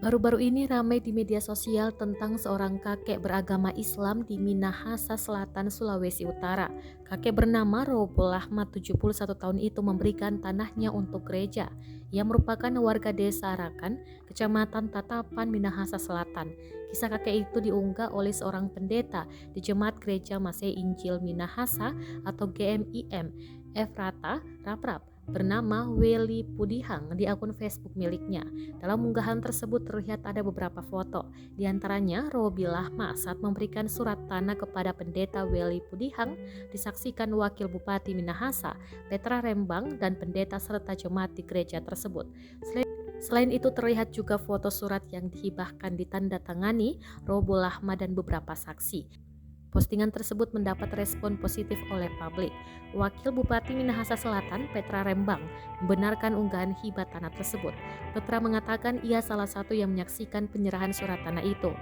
Baru-baru ini ramai di media sosial tentang seorang kakek beragama Islam di Minahasa Selatan, Sulawesi Utara. Kakek bernama Robol Ahmad, 71 tahun itu memberikan tanahnya untuk gereja. Ia merupakan warga desa Arakan, Kecamatan Tatapan, Minahasa Selatan. Kisah kakek itu diunggah oleh seorang pendeta di Jemaat Gereja Masih Injil Minahasa atau GMIM, Efrata Raprap, bernama Weli Pudihang di akun Facebook miliknya. Dalam unggahan tersebut terlihat ada beberapa foto, di antaranya Robi Lahma saat memberikan surat tanah kepada pendeta Weli Pudihang, disaksikan Wakil Bupati Minahasa, Petra Rembang, dan pendeta serta jemaat di gereja tersebut. Selain itu terlihat juga foto surat yang dihibahkan ditandatangani Robo Lahma dan beberapa saksi. Postingan tersebut mendapat respon positif oleh publik. Wakil Bupati Minahasa Selatan, Petra Rembang, membenarkan unggahan hibah tanah tersebut. Petra mengatakan ia salah satu yang menyaksikan penyerahan surat tanah itu.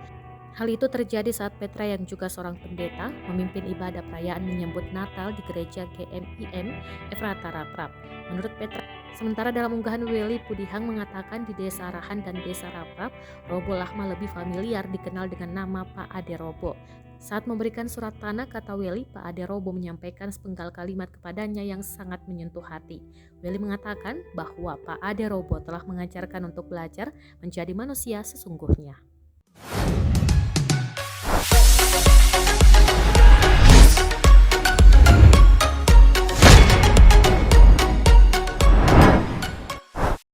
Hal itu terjadi saat Petra yang juga seorang pendeta memimpin ibadah perayaan menyambut Natal di gereja GMIM Efrata Raprap. Menurut Petra, sementara dalam unggahan Weli Pudihang mengatakan di Desa Arahan dan Desa Raprap, Robo Lahma lebih familiar dikenal dengan nama Pak Ade Robo. Saat memberikan surat tanah, kata Weli, Pak Ade Robo menyampaikan sepenggal kalimat kepadanya yang sangat menyentuh hati. Weli mengatakan bahwa Pak Ade Robo telah mengajarkan untuk belajar menjadi manusia sesungguhnya.